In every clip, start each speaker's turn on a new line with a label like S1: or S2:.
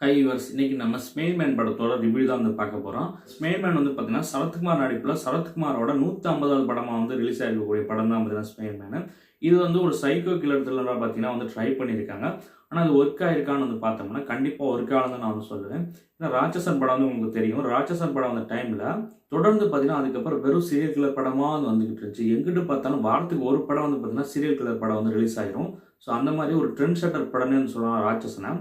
S1: High viewers, இன்னைக்கு நம்ம ஸ்மெயில்மேன் படத்தோட ரிவ்யூ தான் வந்து பார்க்க போகிறோம். ஸ்மெயில்மேன் வந்து பார்த்தீங்கன்னா சரத்குமார் நடிப்பில் சரத்குமாரோட 150வது படமாக வந்து ரிலீஸ் ஆகிருக்கக்கூடிய படம் தான் பார்த்தீங்கன்னா ஸ்மெயில்மேன். இது வந்து ஒரு சைக்கோ கில்லர் த்ரில்லராக பார்த்தீங்கன்னா வந்து ட்ரை பண்ணியிருக்காங்க. ஆனால் அது ஒர்க் ஆயிருக்கான்னு வந்து பார்த்தோம்னா கண்டிப்பாக ஒர்க் ஆகலன்னு நான் வந்து சொல்லுவேன். ஏன்னா ராட்சசன் படம் வந்து உங்களுக்கு தெரியும். ராட்சசன் படம் அந்த டைமில் தொடர்ந்து பார்த்தீங்கன்னா அதுக்கப்புறம் வெறும் சீரியல் கில்லர் படமாக வந்து வந்துகிட்டு இருந்துச்சு. எங்கிட்டு பார்த்தாலும் வாரத்துக்கு ஒரு படம் வந்து பார்த்தீங்கன்னா சீரியல் கில்லர் படம் வந்து ரிலீஸ் ஆயிரும். ஸோ அந்த மாதிரி ஒரு ட்ரெண்ட் செட்டர் படம்னு சொல்லலாம் ராட்சசனை.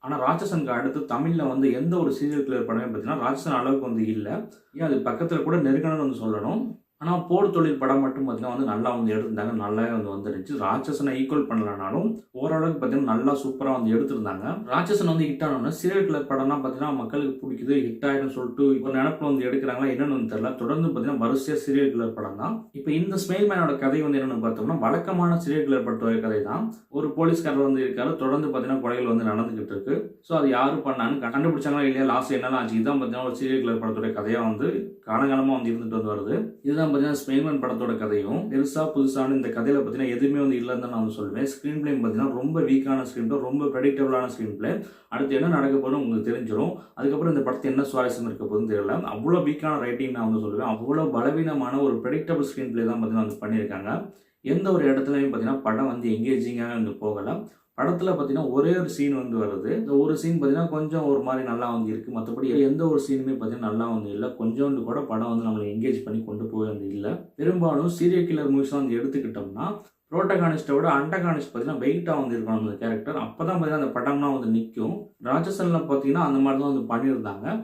S1: ஆனால் ராட்சசனுக்கு அடுத்து தமிழில் வந்து எந்த ஒரு சீரியல் கில்லர் படமே பார்த்தீங்கன்னா ராட்சசன் அளவுக்கு வந்து இல்லை. ஏன் அது பக்கத்தில் கூட நெருங்கணும்னு வந்து சொல்லணும். ஆனால் போர் தொழில் படம் மட்டும் பார்த்தீங்கன்னா வந்து நல்லா வந்து எடுத்திருந்தாங்க. நல்லாவே வந்து வந்துருந்துச்சு. ராட்சசனை ஈக்குவல் பண்ணலனாலும் ஓரளவுக்கு பார்த்தீங்கன்னா நல்லா சூப்பராக வந்து எடுத்திருந்தாங்க. ராட்சசன் வந்து ஹிட் ஆனோன்னா சீரியல் கில்லர் படம்லாம் பார்த்தீங்கன்னா மக்களுக்கு பிடிக்குது, ஹிட் ஆகிடும் சொல்லிட்டு இப்போ நினப்பில் வந்து எடுக்கிறாங்களா என்னன்னு வந்து தெரியல. தொடர்ந்து பார்த்தீங்கன்னா வரிசையாக சீரியல் கில்லர் படம் தான். இப்போ இந்த ஸ்மெயில்மேனோட கதை வந்து என்னென்னு பார்த்தோம்னா வழக்கமான சீரியல் கில்லர் படத்தோட கதை தான். ஒரு போலீஸ்காரர் வந்து இருக்காரு. தொடர்ந்து பார்த்தீங்கன்னா கொலைகள் வந்து நடந்துகிட்டு இருக்கு. ஸோ அது யாரு பண்ணான்னு கண்டுபிடிச்சாங்களா இல்லையா, லாஸ்ட் என்னெல்லாம் ஆச்சு, இதுதான் பார்த்தீங்கன்னா ஒரு சீரியல் கில்லர் படத்தோட கதையாக வந்து காலகாலமாக வந்து இருந்துட்டு வந்து வருது. இதுதான் பார்த்தீங்கன்னா ஸ்மெயில்மேன் படத்தோட கதையும். பெருசா புதுசான இந்த கதையில பார்த்தீங்கன்னா எதுவுமே வந்து இல்லைன்னு தான் நான் வந்து சொல்லுவேன். ஸ்க்ரீன் பிளே பார்த்தீங்கன்னா ரொம்ப வீக்கான ஸ்க்ரீன் பிளே, ரொம்ப ப்ரெடிக்டபிளான ஸ்க்ரீன் பிளே. அடுத்து என்ன நடக்க போதும் உங்களுக்கு தெரிஞ்சிடும். அதுக்கப்புறம் இந்த படத்தை என்ன சுவாரஸ்யம் இருக்க போதுன்னு தெரியல. அவ்வளோ வீக்கான ரைட்டிங் நான் வந்து சொல்லுவேன். அவ்வளோ பலவீனமான ஒரு ப்ரெடிக்டபிள் ஸ்க்ரீன் பிளே தான் பார்த்தீங்கன்னா வந்து பண்ணியிருக்காங்க. எந்த ஒரு இடத்துலையும் பார்த்தீங்கன்னா படம் வந்து எங்கேஜிங்காக வந்து போகலை. படத்தில் பார்த்தீங்கன்னா ஒரே ஒரு சீன் வந்து வருது. இந்த ஒரு சீன் பார்த்தீங்கன்னா கொஞ்சம் ஒரு மாதிரி நல்லா வந்து இருக்குது. மற்றபடி எந்த ஒரு சீனுமே பார்த்தீங்கன்னா நல்லா வந்து இல்லை. கொஞ்சோண்டு கூட படம் வந்து நம்மளை எங்கேஜ் பண்ணி கொண்டு போய் வந்து இல்லை. பெரும்பாலும் சீரியல் கில்லர் மூவிஸ் வந்து எடுத்துக்கிட்டோம்னா புரோட்டகானிஸ்ட்டை விட அண்டகானிஸ்ட் பார்த்தீங்கன்னா வெயிட்டாக வந்து இருக்கணும் அந்த கேரக்டர். அப்போ தான் பார்த்தீங்கன்னா அந்த படம்லாம் வந்து நிற்கும். ராட்சசனில் பார்த்தீங்கன்னா அந்த மாதிரி தான் வந்து பண்ணியிருந்தாங்க.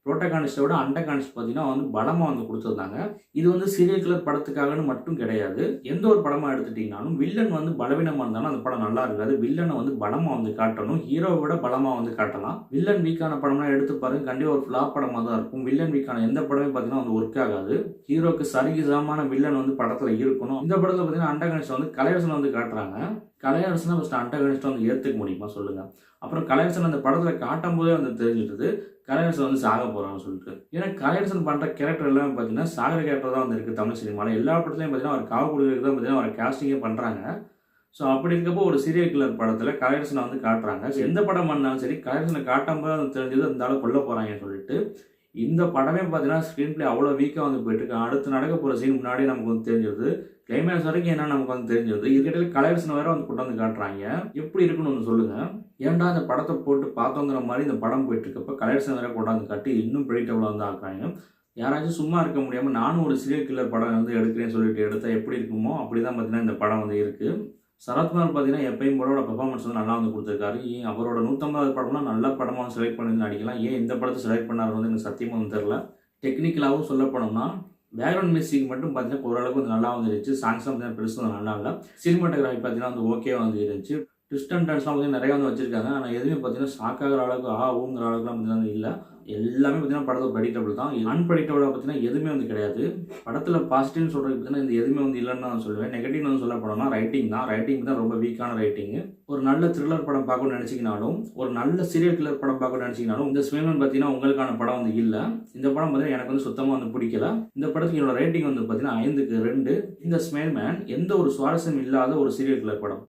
S1: புரோட்டகானிஸ்ட்டை விட அண்டகானிஸ்ட் பார்த்தீங்கன்னா வந்து பலமாக வந்து கொடுத்துருந்தாங்க. இது வந்து சீரியல் கில்லர் படத்துக்காகன்னு மட்டும் கிடையாது. எந்த ஒரு படமாக எடுத்துட்டிங்கனாலும் வில்லன் வந்து பலவீனமாக இருந்தாலும் அந்த படம் நல்லா இருக்காது. வில்லனை வந்து பலமாக வந்து காட்டணும். ஹீரோவை விட பலமாக வந்து காட்டலாம். வில்லன் வீக்கான படம்லாம் எடுத்து பாருங்க, கண்டிப்பாக ஒரு ஃப்ளாப் படமாக தான் இருக்கும். வில்லன் வீக்கான எந்த படமே பார்த்தீங்கன்னா வந்து ஒர்க் ஆகாது. ஹீரோக்கு சரிசமான வில்லன் வந்து படத்தில் இருக்கணும். இந்த படத்தில் பார்த்தீங்கன்னா அண்டகானிஸ்ட் வந்து கலையரசன் வந்து காட்டுறாங்க. கலையரசனை ஃபஸ்ட்டு அண்டகானிஸ்ட்டை வந்து ஏற்றுக்க முடியுமா சொல்லுங்கள்? அப்புறம் கலையரசன் அந்த படத்தில் காட்டும் போதே வந்து தெரிஞ்சிடுது கலையரசன் வந்து சாக போகிறான்னு சொல்லிட்டு. ஏன்னா கலையரசன் பண்ணுற கேரக்டர் எல்லாமே பார்த்தீங்கன்னா சாகிற கேரக்டர் தான் வந்து இருக்குது தமிழ் சினிமாவில். எல்லா படத்துலையும் பார்த்தீங்கன்னா அவர் காவு கொடுக்குறதுக்கு தான் பார்த்தீங்கன்னா அவர் கேஸ்டிங்கே பண்ணுறாங்க. ஸோ அப்படி இருக்கப்போ ஒரு சீரியல் கில்லர் படத்தில் கலையரசனை வந்து காட்டுறாங்க. எந்த படம் பண்ணாலும் சரி கலையரசனை காட்டும் போது வந்து தெரிஞ்சது இந்த ஆளை கொல்ல போகிறாங்கன்னு சொல்லிட்டு. இந்த படமே பார்த்தீங்கன்னா ஸ்க்ரீன் பிளே அவ்வளோ வீக்காக வந்து போயிட்டுருக்கு. அடுத்து நடக்க போகிற சீன் முன்னாடியே நமக்கு வந்து தெரிஞ்சிருது. கிளைமேக்ஸ் வரைக்கும் என்ன நமக்கு வந்து தெரிஞ்சிருது. இதுக்கிட்ட கலையரசனை வேற வந்து கொண்டு வந்து காட்டுறாங்க. எப்படி இருக்குன்னு ஒன்று சொல்லுங்கள். ஏன்டா இந்த படத்தை போட்டு பார்த்தோங்கிற மாதிரி இந்த படம் போயிட்டு இருக்கப்போ கலையரசன் வேற கொண்டாந்து காட்டி இன்னும் ப்ரெடிக்டபிளாக வந்து ஆக்குறாங்க. யாராச்சும் சும்மா இருக்க முடியாமல் நானும் ஒரு சீரியல் கில்லர் படம் வந்து எடுக்கிறேன்னு சொல்லிட்டு எடுத்தால் எப்படி இருக்குமோ அப்படி தான் பார்த்தீங்கன்னா இந்த படம் வந்து இருக்குது. சரத்குமார் பார்த்தீங்கன்னா எப்பயும் போலோட பெர்ஃபார்மன்ஸ் வந்து நல்லா வந்து கொடுத்துருக்காரு. ஏன் அவரோட 150வது படம்லாம் நல்ல படமாக செலக்ட் பண்ணி நடிக்கலாம். ஏன் இந்த படத்தை செலக்ட் பண்ணார் வந்து எனக்கு சத்தியமாக வந்து தெரில. டெக்னிக்கலாகவும் சொல்ல போனோம்னா பேக்ரவுண்ட் மியூசிக் மட்டும் பார்த்தீங்கன்னா ஓரளவுக்கு வந்து நல்லா வந்துருச்சு. சாங்ஸ்லாம் பார்த்தீங்கன்னா பெருசாக நல்லா இல்லை. சினிமாட்டோகிராஃபி பார்த்தீங்கன்னா வந்து ஓகே வந்து இருந்துச்சு. ட்விஸ்ட் அண்ட் டர்ன்ஸ்லாம் பார்த்தீங்கன்னா நிறையா வந்து வச்சிருக்காங்க. ஆனால் எதுவுமே பார்த்தீங்கன்னா ஷாக் ஆகிற அளவுக்கு ஊங்கிற அளவுக்குலாம் பார்த்தீங்கன்னா இல்லை. எல்லாமே பார்த்தீங்கன்னா படத்தில் ப்ரெடிக்டபிள் தான். அன்பிரடிக்டபிளாக பார்த்தீங்கன்னா எதுவுமே வந்து கிடையாது. படத்தில் பாசிட்டிவ்னு சொல்கிறது பார்த்தீங்கன்னா இந்த எதுவுமே வந்து இல்லைன்னு நான் சொல்லுவேன். நெகட்டிவ்னு வந்து சொல்ல போனோம்னா ரைட்டிங் தான். ரைட்டிங் தான் ரொம்ப வீக்கான ரைட்டிங்கு. ஒரு நல்ல த்ரில்லர் படம் பார்க்கணும்னு நினச்சிக்கினாலும் ஒரு நல்ல சீரியல் கில்லர் படம் பார்க்கணும்னு நினச்சிக்கினாலும் இந்த ஸ்மெயில்மேன் பார்த்தீங்கன்னா உங்களுக்கான படம் வந்து இல்லை. இந்த படம் பார்த்தீங்கன்னா எனக்கு வந்து சுத்தமாக வந்து பிடிக்கல. இந்த படத்துக்கு என்னோட ரேட்டிங் வந்து பார்த்தீங்கன்னா 5க்கு 2. இந்த ஸ்மெயில்மேன் எந்த ஒரு சுவாரஸ்யம் இல்லாத ஒரு சீரியல் கில்லர் படம்.